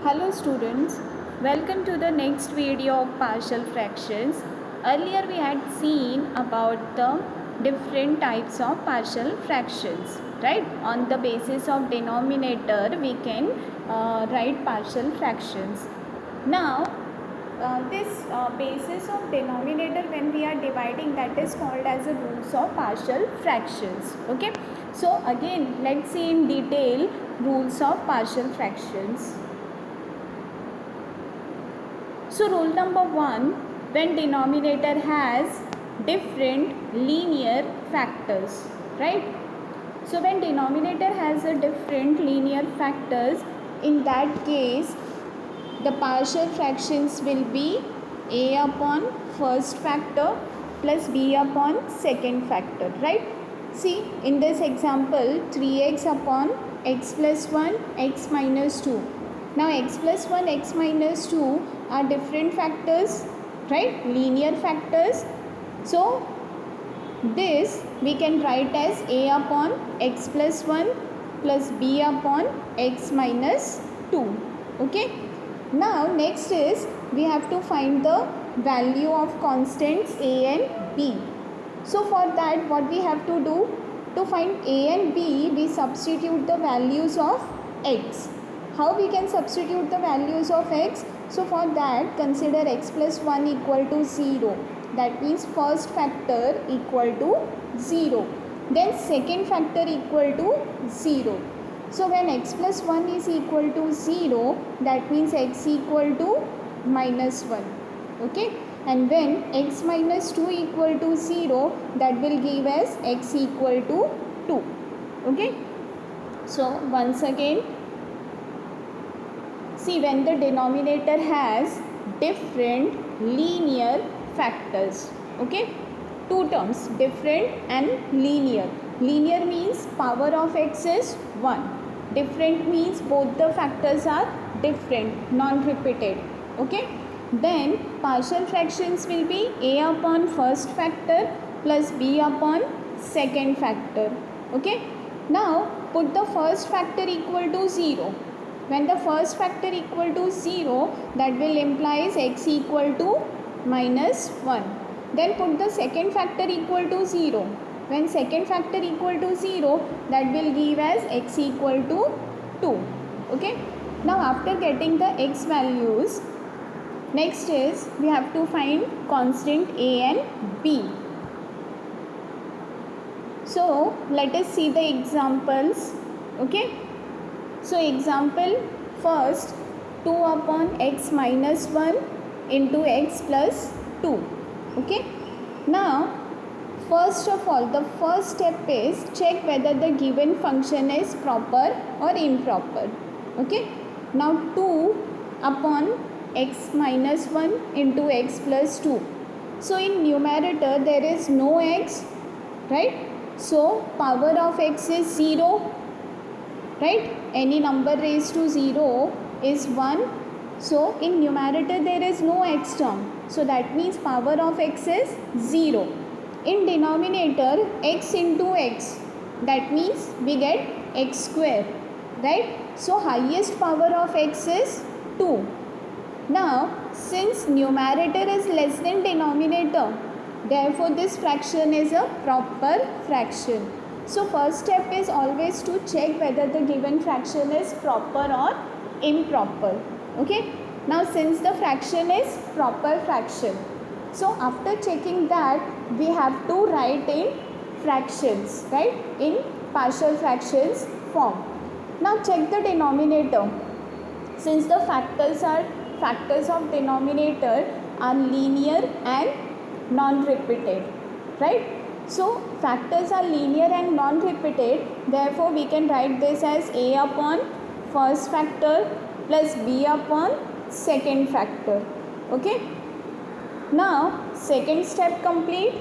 Hello students, welcome to the next video of partial fractions. Earlier we had seen about the different types of partial fractions, right? On the basis of denominator we can write partial fractions. Now this basis of denominator when we are dividing, that is called as the rules of partial fractions. Okay, so again let's see in detail rules of partial fractions. So rule number 1, when denominator has different linear factors, right? So when denominator has a different linear factors, in that case the partial fractions will be a upon first factor plus b upon second factor, right? See, in this example 3x upon x plus 1 x minus 2. Now x plus 1 x minus 2 are different factors, right? Linear factors. So this we can write as a upon x plus 1 plus b upon x minus 2. Okay. Now next is we have to find the value of constants a and b. So for that what we have to do, to find a and b we substitute the values of x. How we can substitute the values of x? So for that consider x plus 1 equal to 0. That means first factor equal to 0. Then second factor equal to 0. So when x plus 1 is equal to 0, that means x equal to minus 1. Okay. And when x minus 2 equal to 0, that will give us x equal to 2. Okay. So once again, see, when the denominator has different linear factors, okay, two terms, different and linear. Linear means power of x is 1. Different means both the factors are different, non-repeated. Okay. Then partial fractions will be a upon first factor plus b upon second factor. Okay. Now put the first factor equal to 0. When the first factor equal to 0, that will implies x equal to minus 1. Then put the second factor equal to 0. When second factor equal to 0, that will give as x equal to 2. Okay. Now after getting the x values, next is we have to find constant a and b. So let us see the examples. Okay. So example first, 2 upon x minus 1 into x plus 2. Okay. Now first of all, the first step is check whether the given function is proper or improper. Okay. Now 2 upon x minus 1 into x plus 2. So in numerator there is no x, right? So power of x is 0. Right? Any number raised to 0 is 1. So in numerator there is no x term. So that means power of x is 0. In denominator x into x, that means we get x square. Right? So highest power of x is 2. Now since numerator is less than denominator, therefore this fraction is a proper fraction. So first step is always to check whether the given fraction is proper or improper. Okay. Now since the fraction is proper fraction, so after checking that we have to write in fractions, right, in partial fractions form. Now check the denominator. Since the factors of denominator are linear and non-repeated, right? So factors are linear and non-repeated, therefore we can write this as a upon first factor plus b upon second factor. Okay. Now second step complete.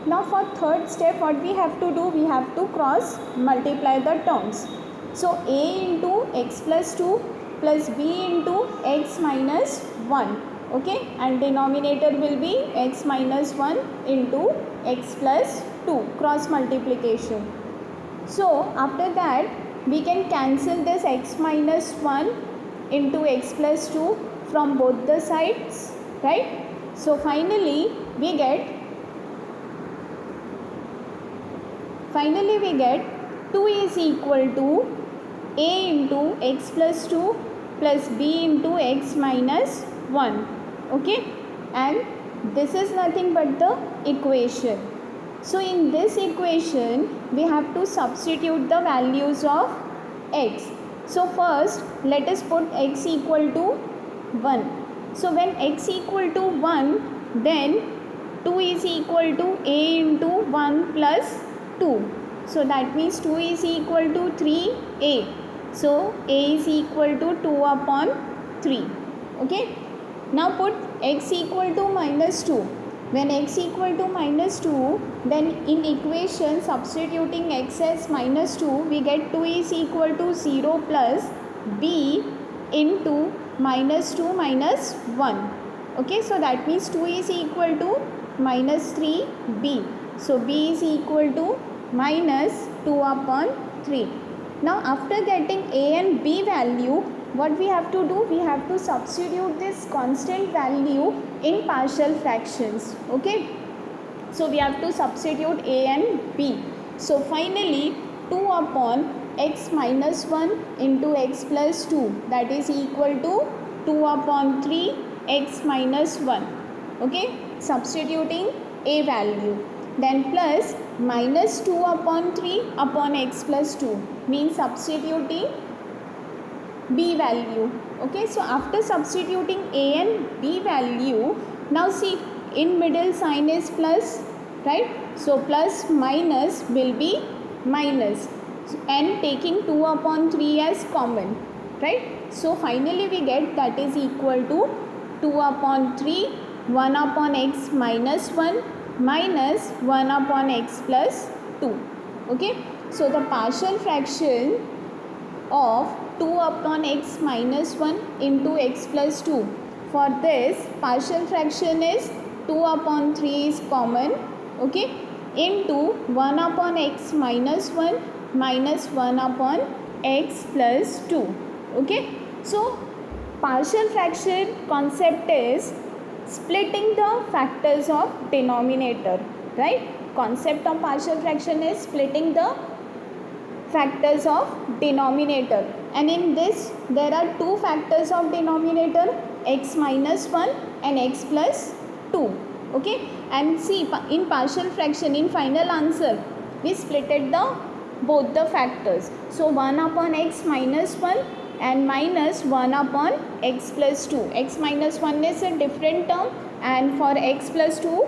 Now for third step what we have to do, we have to cross multiply the terms. So a into x plus 2 plus b into x minus 1. Okay, and denominator will be x minus 1 into x plus 2, cross multiplication. So after that we can cancel this x minus 1 into x plus 2 from both the sides, right? So finally we get 2 is equal to a into x plus 2 plus b into x minus 1. Okay, and this is nothing but the equation. So in this equation we have to substitute the values of x. So first let us put x equal to 1. So when x equal to 1, then 2 is equal to a into 1 plus 2. So that means 2 is equal to 3a. So a is equal to 2 upon 3. Okay. Now put x equal to minus 2. When x equal to minus 2, then in equation substituting x as minus 2, we get 2 is equal to 0 plus b into minus 2 minus 1. Okay, so that means 2 is equal to minus 3b. So b is equal to minus 2 upon 3. Now after getting a and b value, what we have to do? We have to substitute this constant value in partial fractions. Okay, so we have to substitute a and b. So finally 2 upon x minus 1 into x plus 2, that is equal to 2 upon 3 x minus 1. Okay, substituting a value, then plus minus 2 upon 3 upon x plus 2 means substituting b value. Okay, so after substituting a and b value, now see in middle sign is plus, right? So plus minus will be minus, and taking 2 upon 3 as common, right? So finally we get that is equal to 2 upon 3 1 upon x minus 1 minus 1 upon x plus 2. Okay, so the partial fraction of 2 upon x minus 1 into x plus 2, for this partial fraction is 2 upon 3 is common, okay, into 1 upon x minus 1 minus 1 upon x plus 2. Okay, so partial fraction concept is splitting the factors of denominator, right? Concept of partial fraction is splitting the factors of denominator, and in this there are two factors of denominator, x minus 1 and x plus 2. Okay, and see in partial fraction in final answer we splitted the both the factors. So 1 upon x minus 1 and minus 1 upon x plus 2. X minus 1 is a different term, and for x plus 2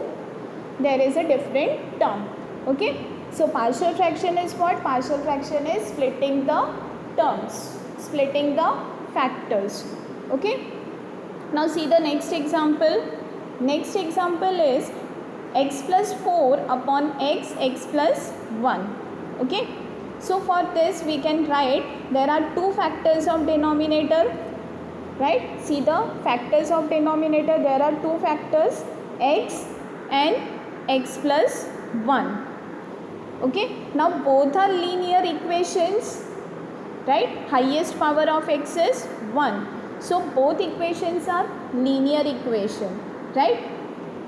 there is a different term. Okay, so partial fraction is what? Partial fraction is splitting the terms, splitting the factors. Okay, now see the next example. Next example is x plus 4 upon x plus 1. Okay, so for this we can write there are two factors of denominator, right? See the factors of denominator, there are two factors, x and x plus 1. Okay, now both are linear equations, right? Highest power of x is 1. So both equations are linear equation, right?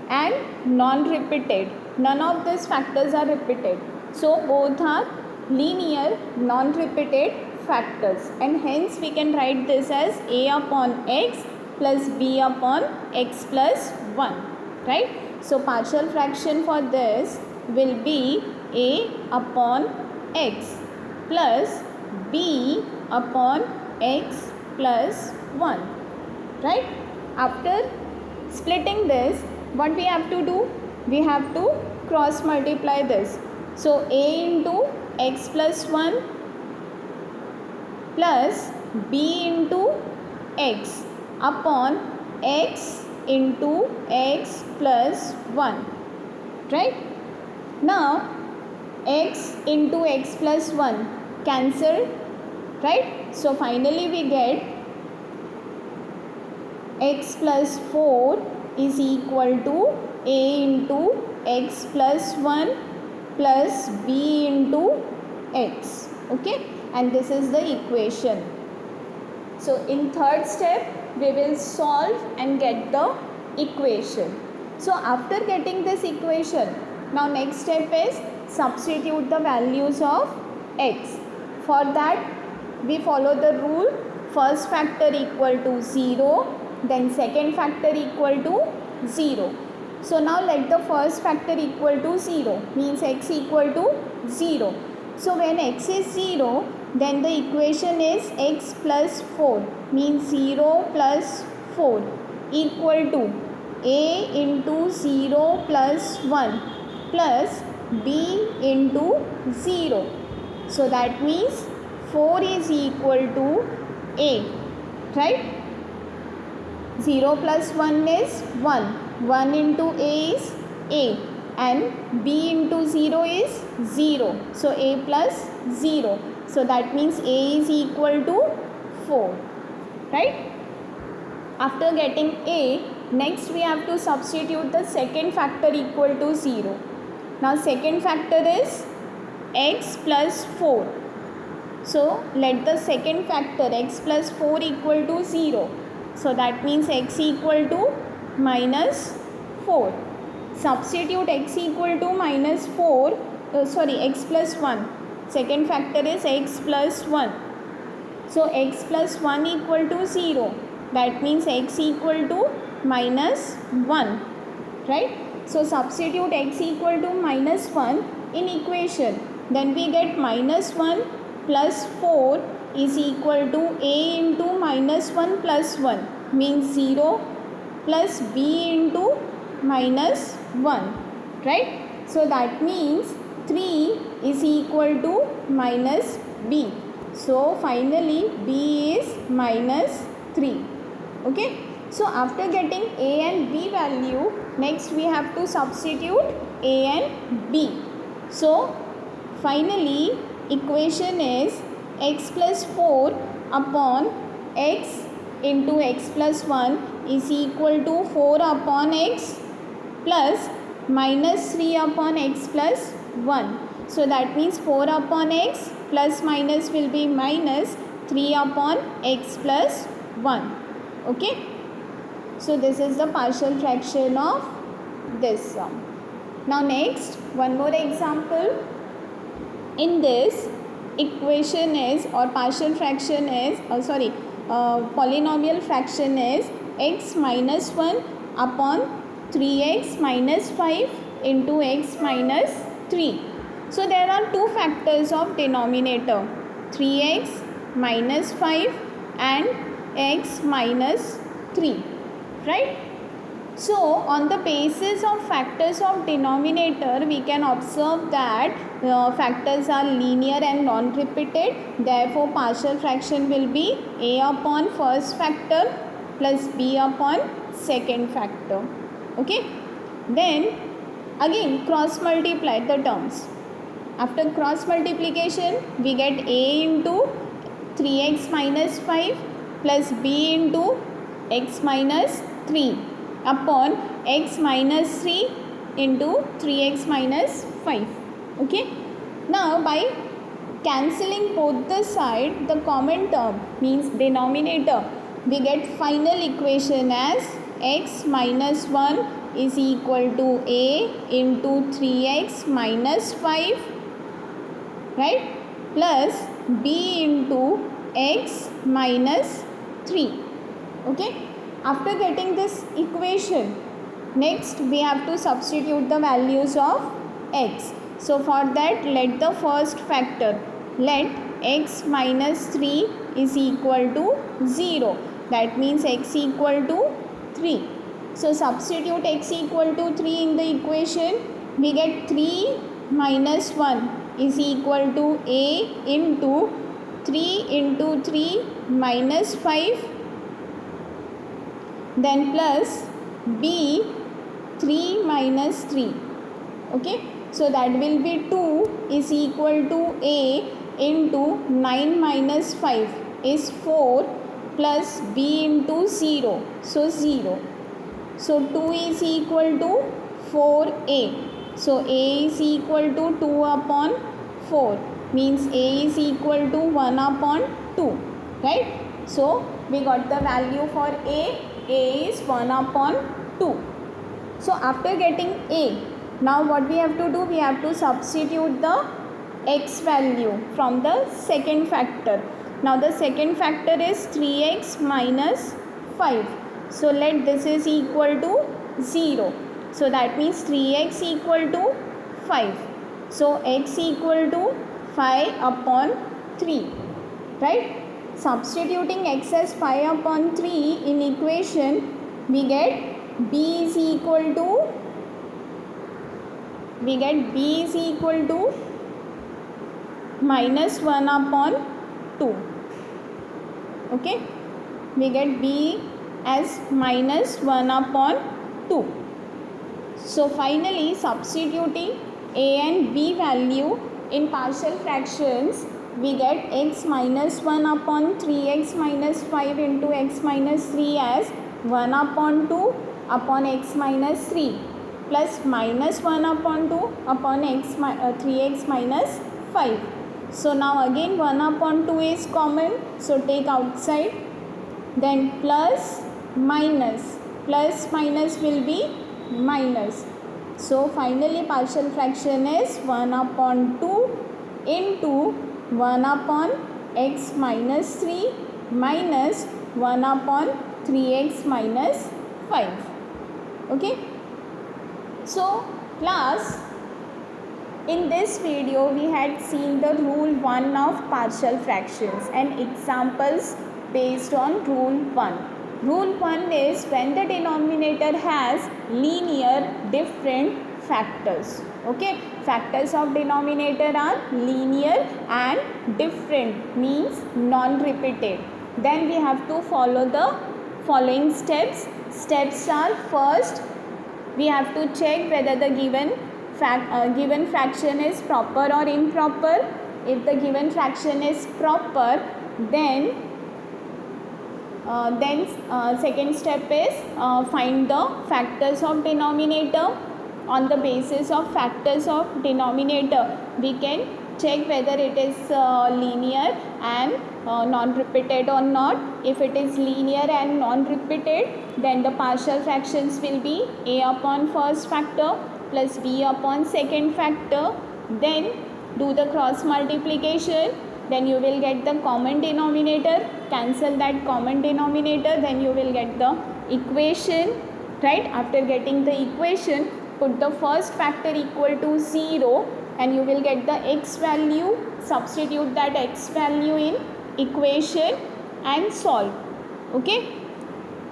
And non-repeated. None of these factors are repeated. So both are linear non-repeated factors, and hence we can write this as a upon x plus b upon x plus 1, right? So partial fraction for this will be a upon x plus b upon x plus 1, right? After splitting this, what we have to do? We have to cross multiply this. So a into x plus 1 plus b into x upon x into x plus 1, right? Now x into x plus 1 cancelled, right? So finally we get x plus 4 is equal to a into x plus 1 plus b into x. Okay, and this is the equation. So in third step we will solve and get the equation. So after getting this equation, now next step is substitute the values of x. For that we follow the rule, first factor equal to 0, then second factor equal to 0. So now let the first factor equal to 0, means x equal to 0. So when x is 0, then the equation is x plus 4, means 0 plus 4 equal to a into 0 plus 1 plus b into 0. So that means 4 is equal to a, right? 0 plus 1 is 1. 1 into a is a, and b into 0 is 0. So a plus 0. So that means a is equal to 4, right? After getting a, next we have to substitute the second factor equal to 0. Now second factor is x plus 4. So let the second factor x plus 4 equal to 0. So that means x equal to minus 4. Substitute x equal to minus 4, x plus 1. Second factor is x plus 1. So x plus 1 equal to 0. That means x equal to minus 1, right? So substitute x equal to minus 1 in equation. Then we get minus 1 plus 4 is equal to a into minus 1 plus 1, means 0 plus b into minus 1, right? So that means 3 is equal to minus b. So finally b is minus 3. Okay. So after getting a and b value, next we have to substitute a and b. So finally equation is x plus 4 upon x into x plus 1 is equal to 4 upon x plus minus 3 upon x plus 1. So that means 4 upon x plus minus will be minus 3 upon x plus 1. Okay. So this is the partial fraction of this sum. Now next, one more example. In this equation is, or partial fraction is, polynomial fraction is x minus 1 upon 3x minus 5 into x minus 3. So there are two factors of denominator, 3x minus 5 and x minus 3, right? So on the basis of factors of denominator, we can observe that factors are linear and non-repeated. Therefore partial fraction will be a upon first factor plus b upon second factor. Okay. Then again cross multiply the terms. After cross multiplication, we get a into 3x minus 5 plus b into x minus 3 upon x minus 3 into 3x minus 5. Okay. Now by cancelling both the side, the common term, means denominator, we get final equation as x minus 1 is equal to a into 3x minus 5, right, plus b into x minus 3. Okay. After getting this equation, next we have to substitute the values of x. So for that, let the first factor, let x minus 3 is equal to 0. That means x equal to 3. So substitute x equal to 3 in the equation. We get 3 minus 1 is equal to a into 3 into 3 minus 5, then plus b 3 minus 3. Okay. So that will be 2 is equal to a into 9 minus 5 is 4 plus b into 0. So 0. So 2 is equal to 4a. So a is equal to 2 upon 4, means a is equal to 1 upon 2, right? So we got the value for A is 1 upon 2. So after getting A, now what we have to do, we have to substitute the x value from the second factor. Now the second factor is 3x minus 5. So let this is equal to 0. So that means 3x equal to 5. So x equal to 5 upon 3. Right? Substituting x as 5 upon 3 in equation, we get b is equal to minus 1 upon 2. Okay, we get b as minus 1 upon 2. So finally, substituting a and b value in partial fractions, we get x minus 1 upon 3x minus 5 into x minus 3 as 1 upon 2 upon x minus 3 plus minus 1 upon 2 upon 3x minus 5. So now again 1 upon 2 is common, so take outside, then plus minus will be minus. So finally partial fraction is 1 upon 2 into 1 upon x minus 3 minus 1 upon 3x minus 5. Okay. So class, in this video we had seen the rule 1 of partial fractions and examples based on rule 1. Rule 1 is when the denominator has linear different factors. Okay, factors of denominator are linear and different, means non-repeated. Then we have to follow the following steps. Steps are, first we have to check whether the given fraction is proper or improper. If the given fraction is proper, then second step is find the factors of denominator. On the basis of factors of denominator, we can check whether it is linear and non-repeated or not. If it is linear and non-repeated, then the partial fractions will be a upon first factor plus b upon second factor. Then do the cross multiplication, then you will get the common denominator, cancel that common denominator, then you will get the equation. Right? After getting the equation, put the first factor equal to 0 and you will get the x value. Substitute that x value in equation and solve. Okay.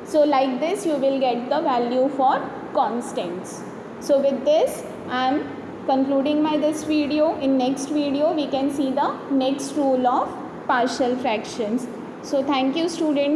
So like this you will get the value for constants. So with this I am concluding this video. In next video we can see the next rule of partial fractions. So thank you students.